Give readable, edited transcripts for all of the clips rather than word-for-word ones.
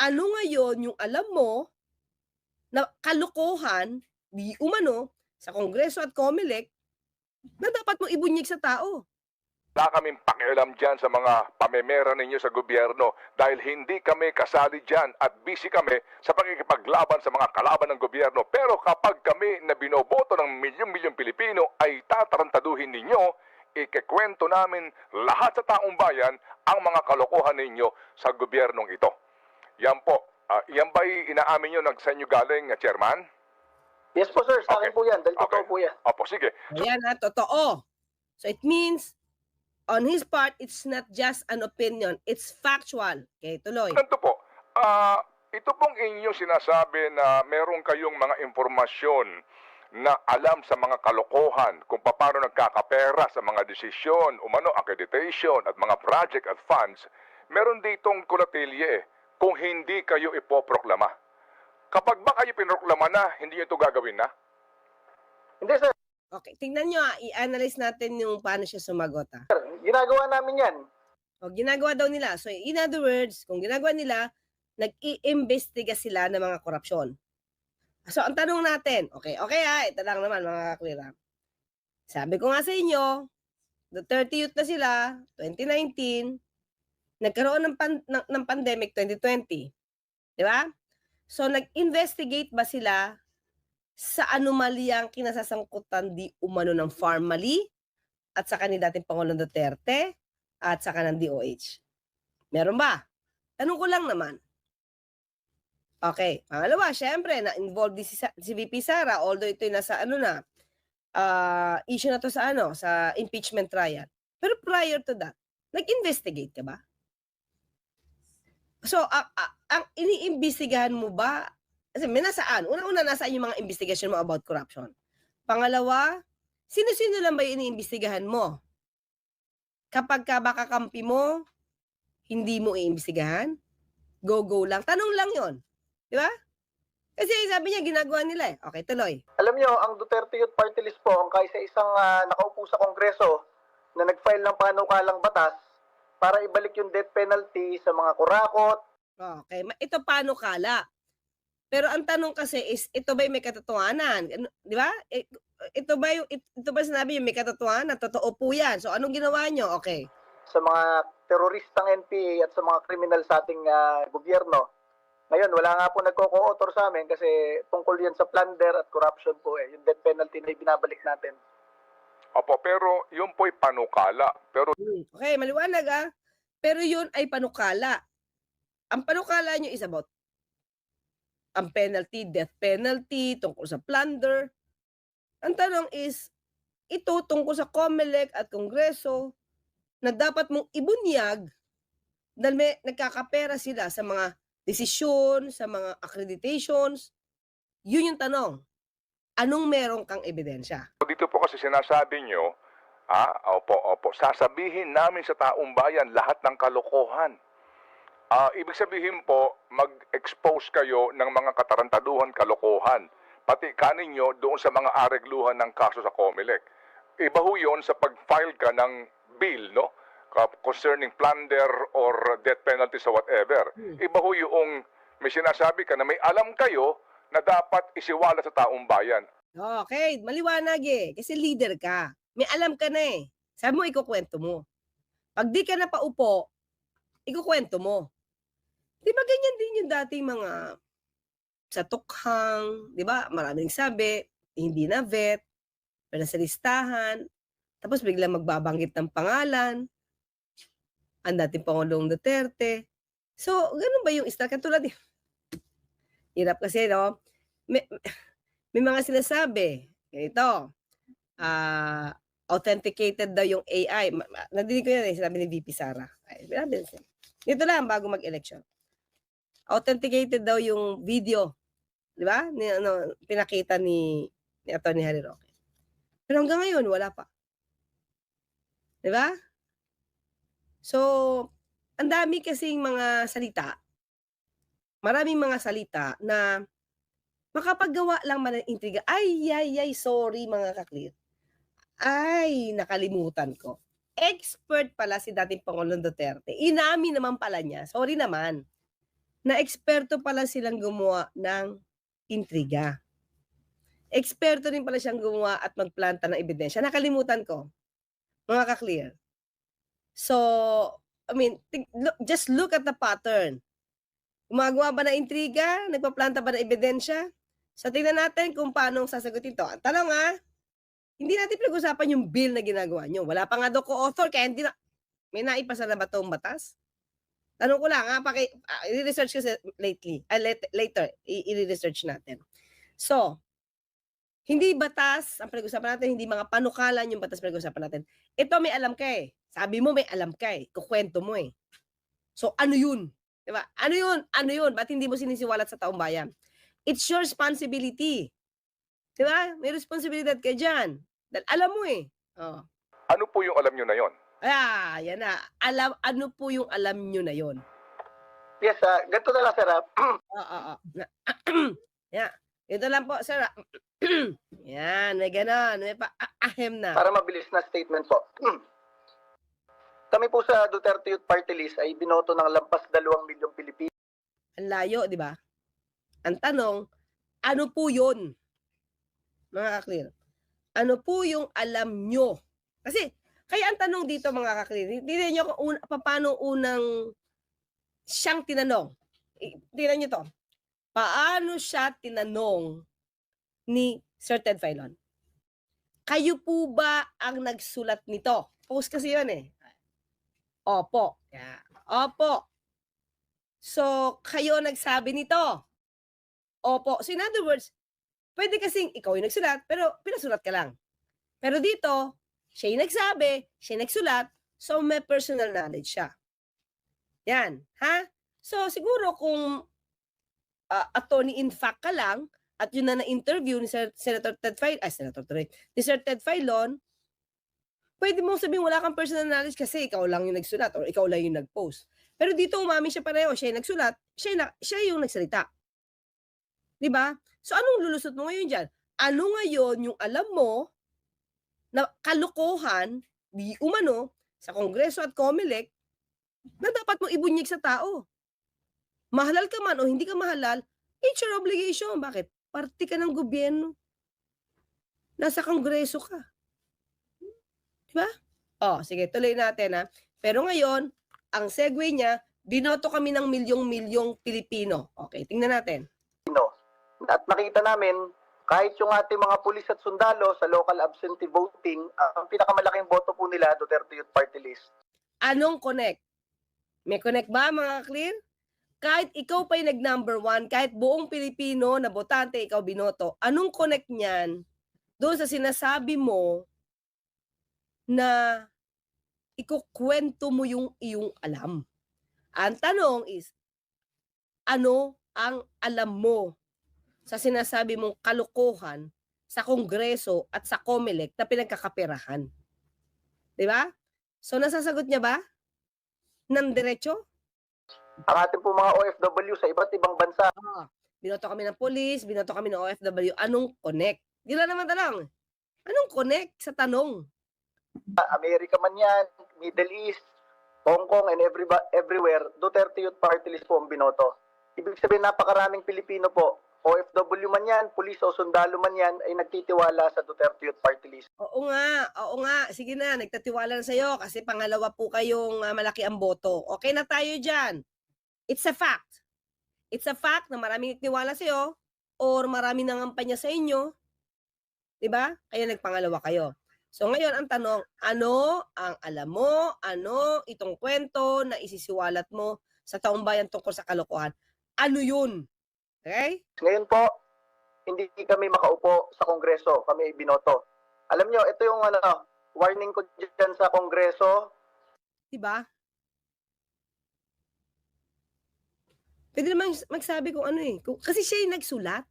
ano ngayon yung alam mo na kalokohan, di umano, sa Kongreso at COMELEC na dapat mong ibunyig sa tao? Wala kaming pakialam dyan sa mga pamemera ninyo sa gobyerno dahil hindi kami kasali dyan at busy kami sa pakikipaglaban sa mga kalaban ng gobyerno. Pero kapag kami na binoboto ng milyong-milyong Pilipino ay tatarantaduhin ninyo, ikikwento namin lahat sa taong bayan ang mga kalokohan ninyo sa gobyernong ito. Yan po. Yan ba'y inaamin nyo sa inyo galing, Chairman? Yes po sir, sa akin Okay. po yan, dahil totoo Okay. po yan. Opo, sige. Ayan totoo. So it means, on his part, it's not just an opinion, it's factual. Okay, tuloy. Ganito po, ito pong inyong sinasabi na meron kayong mga impormasyon na alam sa mga kalokohan kung paano nagkakapera sa mga desisyon, umano, accreditation at mga project at funds, meron ditong kulatilye kung hindi kayo ipoproklama. Kapag ba kayo pinoklama na, hindi nyo ito gagawin na? Hindi sir, Okay, tingnan nyo i-analyze natin yung paano siya sumagot ginagawa namin yan. O, ginagawa daw nila. So, in other words, kung ginagawa nila, nag-i-imbestiga sila ng mga korupsyon. So, ang tanong natin, okay ito lang naman mga kaklira. Sabi ko nga sa inyo, Duterte youth na sila, 2019, nagkaroon ng pandemic 2020. Di ba? So, nag-investigate ba sila sa anomalyang kinasasangkutan di umano ng Pharmally at saka ni dating Pangulong Duterte at saka ng DOH? Meron ba? Tanong ko lang naman. Okay. Pangalawa, syempre, na-involved si VP Sara, although ito'y nasa issue na to sa impeachment trial. Pero prior to that, nag-investigate ka ba? So, ang iniimbestigahan mo ba, kasi may nasaan? Una-una, nasaan yung mga investigation mo about corruption? Pangalawa, sino-sino lang ba yung iniimbestigahan mo? Kapag ka baka kampi mo, hindi mo iimbestigahan? Go lang. Tanong lang yon, di ba? Kasi sabi niya, ginagawa nila eh. Okay, tuloy. Alam nyo, ang Duterte Youth Party List po, ang kaisa-isang nakaupo sa Kongreso na nag-file ng panukalang batas para ibalik yung death penalty sa mga kurakot. Okay, ito paano kala? Pero ang tanong kasi is, ito ba yung may katotohanan? Di ba? Ito ba sinabi yung may katotohanan? Totoo po yan. So, anong ginawa nyo? Okay. Sa mga teroristang NPA at sa mga kriminal sa ating gobyerno. Ngayon, wala nga po nagko-co-author sa amin kasi tungkol yan sa plunder at corruption po eh. Yung death penalty na ibinabalik natin. Opo, pero yun po'y panukala. Pero Okay, maliwanag Pero yun ay panukala. Ang panukala nyo is about ang penalty, death penalty, tungkol sa plunder. Ang tanong is, ito tungkol sa COMELEC at Kongreso na dapat mong ibunyag dahil may nagkakapera sila sa mga desisyon, sa mga accreditations. Yun yung tanong. Anong meron kang ebidensya? dito po kasi sinasabi nyo, opo, sasabihin namin sa taong bayan lahat ng kalokohan. Ibig sabihin po, mag-expose kayo ng mga katarantaduhan, kalokohan. Pati kaninyo doon sa mga aregluhan ng kaso sa COMELEC. Iba ho yun sa pag-file ka ng bill, no? Concerning plunder or death penalty sa whatever. Iba ho yung may sinasabi ka na may alam kayo na dapat isiwala sa taong bayan. Okay, maliwanag eh. Kasi leader ka. May alam ka na eh. Sabi mo, ikukwento mo. Pag di ka na paupo, ikukwento mo. Di ba ganyan din yung dating mga sa tukhang, di ba? Maraming sabi, hindi na vet, pero sa listahan, tapos biglang magbabanggit ng pangalan, ang dating Pangulong Duterte. So, ganun ba yung style? Katulad, hirap kasi, no? May mga sinasabi, ganito, authenticated daw yung AI. Nadinig ko yan eh, sinabi ni VP Sara. Dito lang, bago mag-election. Authenticated daw yung video, di ba? Pinakita ni Atty. Harry Roque. Pero hanggang ngayon, wala pa. Di ba? So, ang dami kasing mga salita, maraming mga salita na makapaggawa lang man ng intriga. Ay, sorry mga kaklir. Ay, nakalimutan ko. Expert pala si dating Pangulong Duterte. Inamin naman pala niya. Sorry naman. na eksperto pala silang gumawa ng intriga. Eksperto rin pala siyang gumawa at magplanta ng ebidensya. Nakalimutan ko, mga ka-clear. So, I mean, just look at the pattern. Gumagawa ba ng intriga? Nagpaplanta ba ng ebidensya? So, tingnan natin kung paano sasagutin to. Ang tanong hindi natin pinag-usapan yung bill na ginagawa nyo. Wala pa nga daw co-author, kaya hindi na, may naipasa na ba itong batas? Tanong ko lang, i-research kasi later, i-research natin. So, hindi batas ang pinag-usapan natin, hindi mga panukalan yung batas pinag-usapan natin. Ito may alam ka eh. Sabi mo may alam ka eh. Kukwento mo eh. So, ano yun? Diba? Ano yun? Ano yun? Ba't hindi mo sinisiwalat sa taong bayan? It's your responsibility. Diba? May responsibilidad ka dyan. Dahil alam mo eh. Oh. Ano po yung alam nyo na yon? Yan na. Ano po yung alam nyo na yon? Yes, ganito na lang, sir. Yeah. Ito lang po, sir. Yan, may ganon. May pa-ahem na. Para mabilis na statement po. Kami po sa Duterte Youth Party List ay binoto ng lampas 2 milyong Pilipino. Ang layo, di ba? Ang tanong, ano po yun? Mga ka-clear. Ano po yung alam nyo? Kasi, kaya ang tanong dito mga ka-clear, tingnan nyo kung paano unang siyang tinanong. Tingnan nyo to. Paano siya tinanong ni Sir Ted Filon? Kayo po ba ang nagsulat nito? Post kasi yun eh. Opo. Yeah. Opo. So, kayo nagsabi nito? Opo. So, in other words, pwede kasing ikaw yung nagsulat, pero pinasulat ka lang. Pero dito, siya yung nagsabi, siya yung nagsulat, so may personal knowledge siya. Yan. Ha? So, siguro kung attorney in fact ka lang, at yun na na-interview ni Senator Ted Filon, pwede mong sabihin wala kang personal knowledge kasi ikaw lang yung nagsulat or ikaw lang yung nag-post. Pero dito umami siya pareho, siya yung nagsulat, siya yung nagsalita. Diba? So anong lulusot mo ngayon dyan? Ano ngayon yung alam mo na kalokohan, di umano, sa Kongreso at COMELEC, na dapat mong ibunyig sa tao? Mahalal ka man o hindi ka mahalal, it's your obligation. Bakit? Parte ka ng gobyerno. Nasa Kongreso ka. Diba? Sige, tuloy natin ha. Pero ngayon, ang segue niya, binoto kami ng milyong-milyong Pilipino. Okay, tingnan natin. At nakita namin, kahit yung ating mga pulis at sundalo sa local absentee voting, ang pinakamalaking boto po nila, Duterte Youth Party List. Anong connect? May connect ba mga clear? Kahit ikaw pa yung nag-number 1, kahit buong Pilipino na botante ikaw binoto, anong connect niyan doon sa sinasabi mo na ikukwento mo yung iyong alam? Ang tanong is, ano ang alam mo sa sinasabi mong kalokohan sa Kongreso at sa COMELEC na pinagkakaperahan? Diba? So, nasasagot niya ba ng diretso? Ang ating po mga OFW sa iba't ibang bansa. Binoto kami ng police, binoto kami ng OFW. Anong connect? Di lang naman tanong. Anong connect sa tanong? America man yan, Middle East, Hong Kong, and everywhere, Duterte Youth Party List po ang binoto. Ibig sabihin, napakaraming Pilipino po, OFW man yan, police o sundalo man yan, ay nagtitiwala sa Duterte Youth Party List. Oo nga. Sige na, nagtatiwala na sa'yo kasi pangalawa po kayong malaki ang boto. Okay na tayo dyan. It's a fact. It's a fact na maraming nagtiwala sa'yo or maraming nangampanya sa inyo. Diba? Kaya nagpangalawa kayo. So ngayon ang tanong, ano ang alam mo, ano itong kwento na isisiwalat mo sa taong bayan tungkol sa kalokohan? Ano yun? Okay? Ngayon po, hindi kami makaupo sa Kongreso, kami binoto. Alam nyo, ito yung warning ko dyan sa Kongreso. Diba? Pwede naman magsabi kung ano eh. Kasi siya yung nagsulat.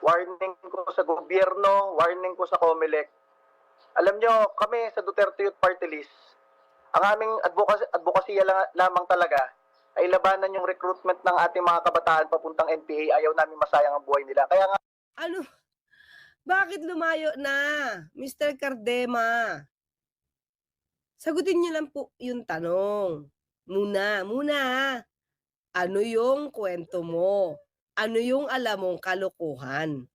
Warning ko sa gobyerno, warning ko sa COMELEC. Alam nyo, kami sa Duterte Youth Party List, ang aming advokasya lamang talaga ay labanan yung recruitment ng ating mga kabataan papuntang NPA. Ayaw namin masayang ang buhay nila. Kaya nga, Ano? Bakit lumayo na, Mr. Cardema? Sagutin niyo lang po yung tanong. Muna. Ano yung kwento mo? Ano yung alam mong kalokohan?